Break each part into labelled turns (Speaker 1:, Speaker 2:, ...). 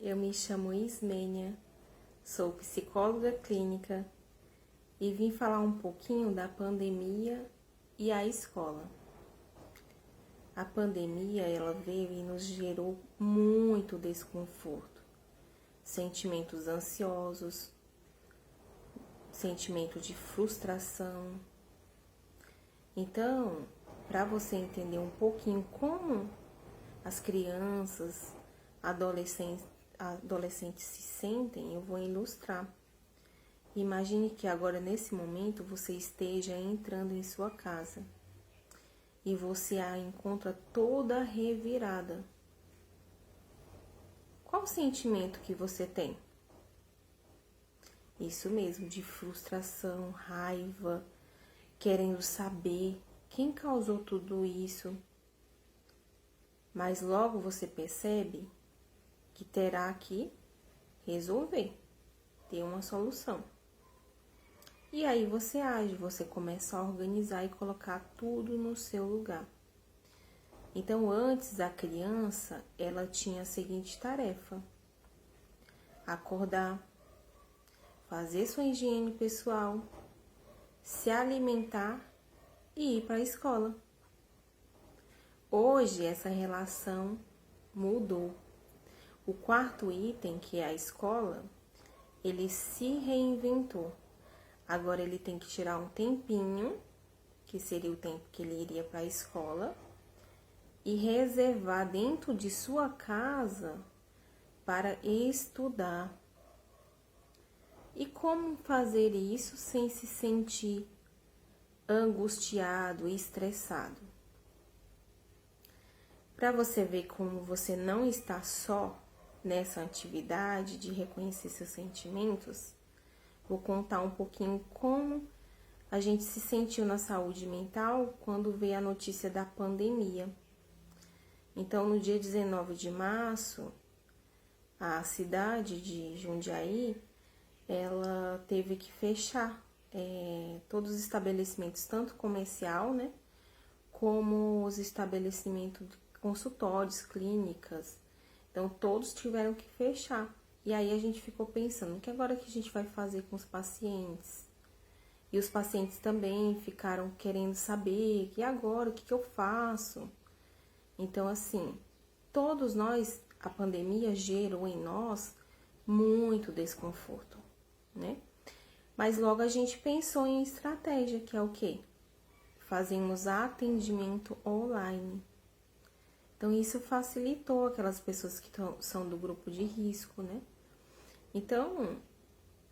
Speaker 1: eu me chamo Ismênia, sou psicóloga clínica e vim falar um pouquinho da pandemia e a escola. A pandemia, ela veio e nos gerou muito desconforto, sentimentos ansiosos, sentimento de frustração. Então, para você entender um pouquinho como as crianças, adolescentes se sentem, eu vou ilustrar. Imagine que agora, nesse momento, você esteja entrando em sua casa e você a encontra toda revirada. Qual o sentimento que você tem? Isso mesmo, de frustração, raiva, querendo saber quem causou tudo isso. Mas logo você percebe que terá que resolver, ter uma solução. E aí você age, você começa a organizar e colocar tudo no seu lugar. Então, antes a criança, ela tinha a seguinte tarefa: acordar, fazer sua higiene pessoal, se alimentar e ir para a escola. Hoje essa relação mudou. O quarto item, que é a escola, ele se reinventou. Agora ele tem que tirar um tempinho, que seria o tempo que ele iria para a escola, e reservar dentro de sua casa para estudar. E como fazer isso sem se sentir angustiado e estressado? Para você ver como você não está só nessa atividade de reconhecer seus sentimentos, vou contar um pouquinho como a gente se sentiu na saúde mental quando veio a notícia da pandemia. Então, no dia 19 de março, a cidade de Jundiaí, ela teve que fechar todos os estabelecimentos, tanto comercial, né, como os estabelecimentos de consultórios, clínicas. Então, todos tiveram que fechar. E aí a gente ficou pensando, o que agora que a gente vai fazer com os pacientes? E os pacientes também ficaram querendo saber, e agora, o que eu faço? Então, assim, todos nós, a pandemia gerou em nós muito desconforto, né? Mas logo a gente pensou em estratégia, que é o quê? Fazemos atendimento online. Então, isso facilitou aquelas pessoas que são do grupo de risco, né? Então,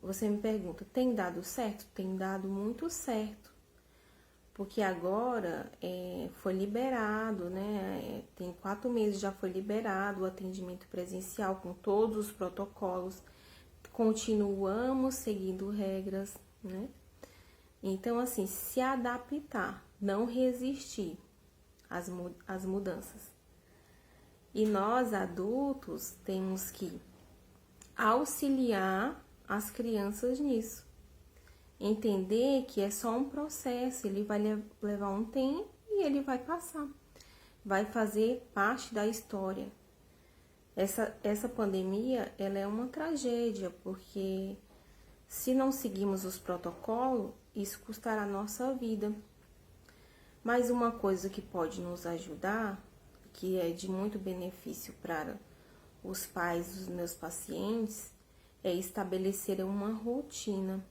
Speaker 1: você me pergunta, tem dado certo? Tem dado muito certo. Porque agora foi liberado, né? Tem 4 meses já foi liberado o atendimento presencial com todos os protocolos. Continuamos seguindo regras, né? Então, assim, se adaptar, não resistir às mudanças. E nós, adultos, temos que auxiliar as crianças nisso. Entender que é só um processo, ele vai levar um tempo e ele vai passar. Vai fazer parte da história. Essa pandemia, ela é uma tragédia, porque se não seguirmos os protocolos, isso custará a nossa vida. Mas uma coisa que pode nos ajudar, que é de muito benefício para os pais dos meus pacientes, é estabelecer uma rotina.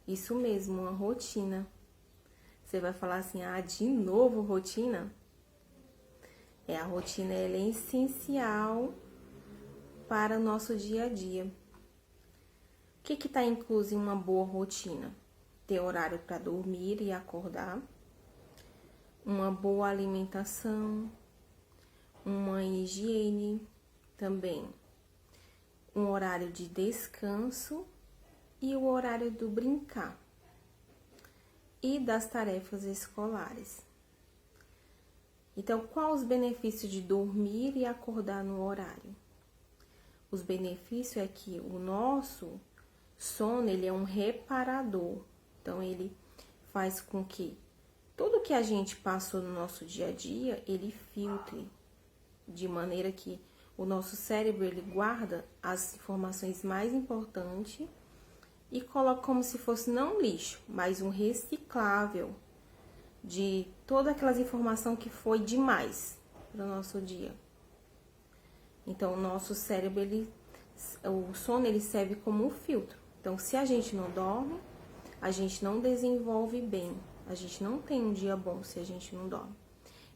Speaker 1: Isso mesmo, uma rotina. Você vai falar assim, de novo rotina? A rotina ela é essencial para o nosso dia a dia. O que está incluso em uma boa rotina? Ter horário para dormir e acordar, uma boa alimentação, uma higiene também, um horário de descanso e o horário do brincar e das tarefas escolares. Então, quais os benefícios de dormir e acordar no horário? Os benefícios é que o nosso sono, ele é um reparador. Então, ele faz com que tudo que a gente passou no nosso dia a dia, ele filtre, de maneira que O nosso cérebro, ele guarda as informações mais importantes e coloca como se fosse não um lixo, mas um reciclável de todas aquelas informações que foi demais para o nosso dia. Então, o nosso cérebro, o sono, ele serve como um filtro. Então, se a gente não dorme, a gente não desenvolve bem. A gente não tem um dia bom se a gente não dorme.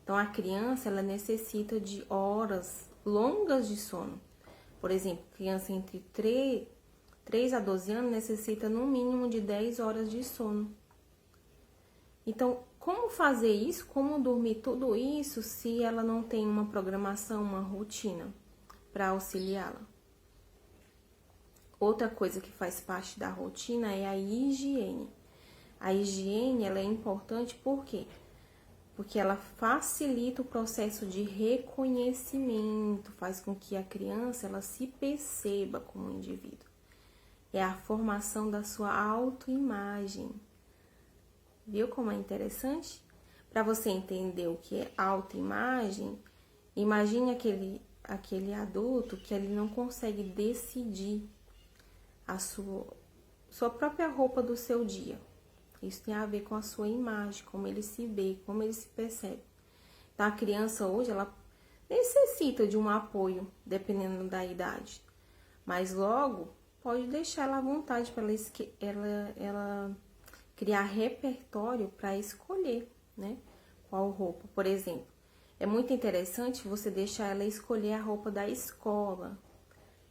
Speaker 1: Então, a criança, ela necessita de horas longas de sono. Por exemplo, criança entre 3 a 12 anos necessita no mínimo de 10 horas de sono. Então, como fazer isso? Como dormir tudo isso se ela não tem uma programação, uma rotina para auxiliá-la? Outra coisa que faz parte da rotina é a higiene. A higiene, ela é importante por quê? Porque ela facilita o processo de reconhecimento, faz com que a criança ela se perceba como um indivíduo. É a formação da sua autoimagem. Viu como é interessante? Para você entender o que é autoimagem, imagine aquele adulto que ele não consegue decidir a sua própria roupa do seu dia. Isso tem a ver com a sua imagem, como ele se vê, como ele se percebe. Então, a criança hoje, ela necessita de um apoio, dependendo da idade. Mas logo, pode deixar ela à vontade para ela criar repertório para escolher, né? Qual roupa. Por exemplo, é muito interessante você deixar ela escolher a roupa da escola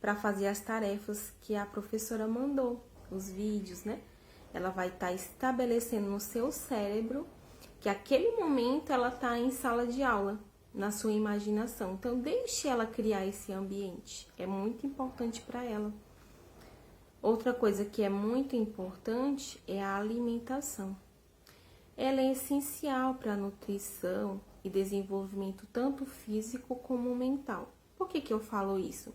Speaker 1: para fazer as tarefas que a professora mandou, os vídeos, né? Ela vai estar estabelecendo no seu cérebro que aquele momento ela está em sala de aula, na sua imaginação. Então, deixe ela criar esse ambiente. É muito importante para ela. Outra coisa que é muito importante é a alimentação. Ela é essencial para a nutrição e desenvolvimento tanto físico como mental. Por que eu falo isso?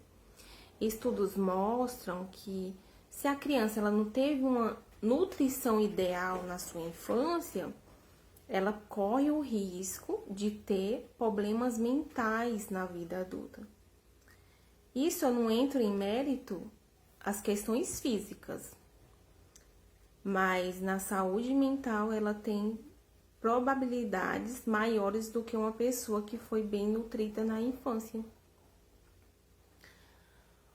Speaker 1: Estudos mostram que se a criança ela não teve uma nutrição ideal na sua infância, ela corre o risco de ter problemas mentais na vida adulta. Isso eu não entro em mérito as questões físicas, mas na saúde mental ela tem probabilidades maiores do que uma pessoa que foi bem nutrida na infância.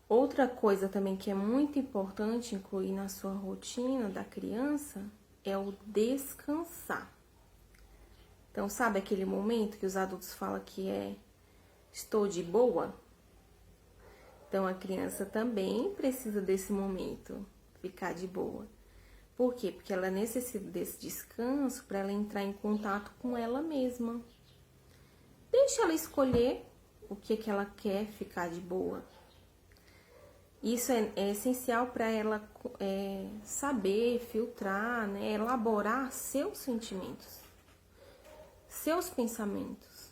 Speaker 1: Outra coisa também que é muito importante incluir na sua rotina da criança é o descansar. Então, sabe aquele momento que os adultos falam que é estou de boa? Então, a criança também precisa desse momento, ficar de boa. Por quê? Porque ela necessita desse descanso para ela entrar em contato com ela mesma. Deixa ela escolher o que ela quer ficar de boa. Isso é essencial para ela saber, filtrar, né, elaborar seus sentimentos, seus pensamentos.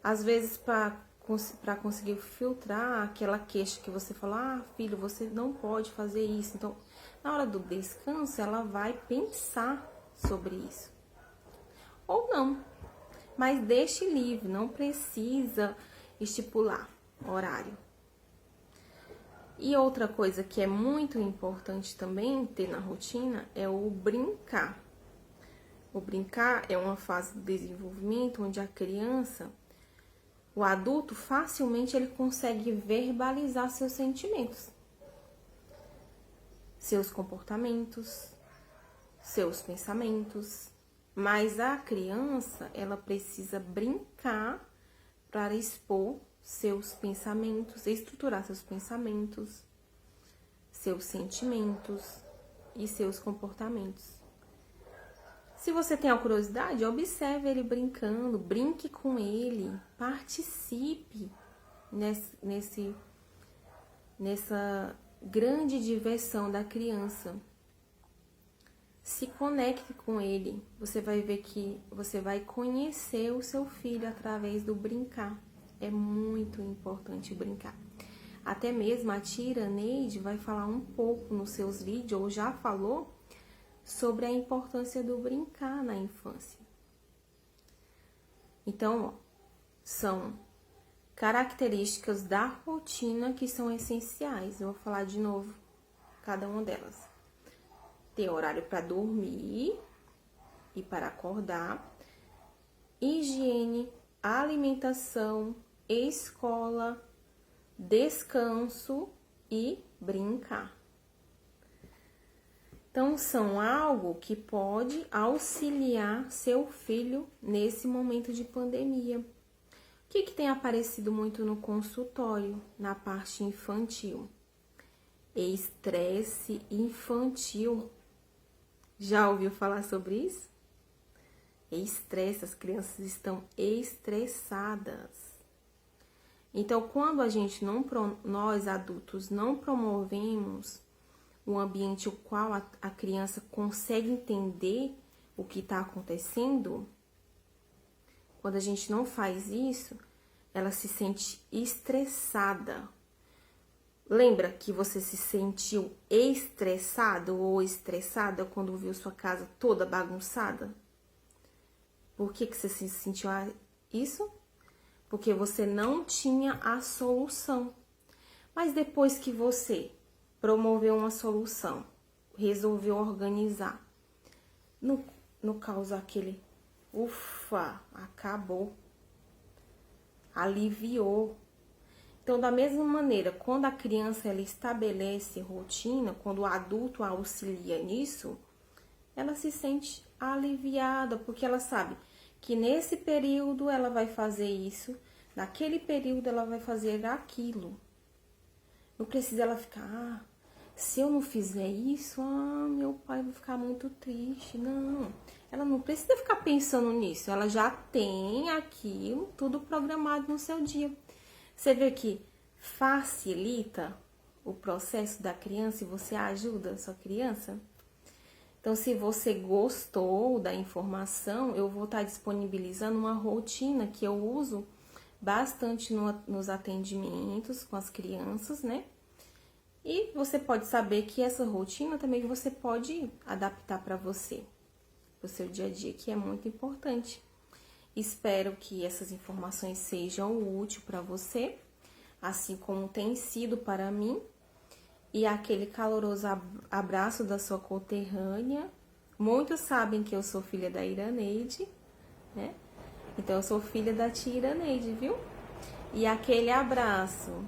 Speaker 1: Às vezes, para conseguir filtrar aquela queixa que você fala, filho, você não pode fazer isso. Então, na hora do descanso, ela vai pensar sobre isso. Ou não, mas deixe livre, não precisa estipular horário. E outra coisa que é muito importante também ter na rotina é o brincar. O brincar é uma fase do desenvolvimento onde a criança, o adulto, facilmente ele consegue verbalizar seus sentimentos, seus comportamentos, seus pensamentos. Mas a criança, ela precisa brincar para expor seus pensamentos, estruturar seus pensamentos, seus sentimentos e seus comportamentos. Se você tem a curiosidade, observe ele brincando, brinque com ele, participe nessa grande diversão da criança. Se conecte com ele, você vai ver que você vai conhecer o seu filho através do brincar. É muito importante brincar. Até mesmo a tia Neide vai falar um pouco nos seus vídeos, ou já falou, sobre a importância do brincar na infância. Então, são características da rotina que são essenciais. Eu vou falar de novo cada uma delas. Ter horário para dormir e para acordar, higiene, alimentação, escola, descanso e brincar. Então, são algo que pode auxiliar seu filho nesse momento de pandemia. O que tem aparecido muito no consultório, na parte infantil? Estresse infantil. Já ouviu falar sobre isso? Estresse, as crianças estão estressadas. Então, quando nós adultos não promovemos um ambiente no qual a criança consegue entender o que está acontecendo, quando a gente não faz isso, ela se sente estressada. Lembra que você se sentiu estressado ou estressada quando viu sua casa toda bagunçada? Por que você se sentiu isso? Porque você não tinha a solução. Mas depois que você promoveu uma solução, resolveu organizar, no caso aquele, ufa, acabou, aliviou. Então, da mesma maneira, quando a criança ela estabelece rotina, quando o adulto a auxilia nisso, ela se sente aliviada, porque ela sabe que nesse período ela vai fazer isso, naquele período ela vai fazer aquilo. Não precisa ela ficar, se eu não fizer isso, meu pai vai ficar muito triste. Não, ela não precisa ficar pensando nisso, ela já tem aquilo tudo programado no seu dia. Você vê que facilita o processo da criança e você ajuda a sua criança? Então, se você gostou da informação, eu vou estar disponibilizando uma rotina que eu uso bastante nos atendimentos com as crianças, né? E você pode saber que essa rotina também você pode adaptar para você, para o seu dia a dia, que é muito importante. Espero que essas informações sejam úteis para você, assim como tem sido para mim. E aquele caloroso abraço da sua conterrânea. Muitos sabem que eu sou filha da Iraneide, né? Então, eu sou filha da tia Iraneide, viu? E aquele abraço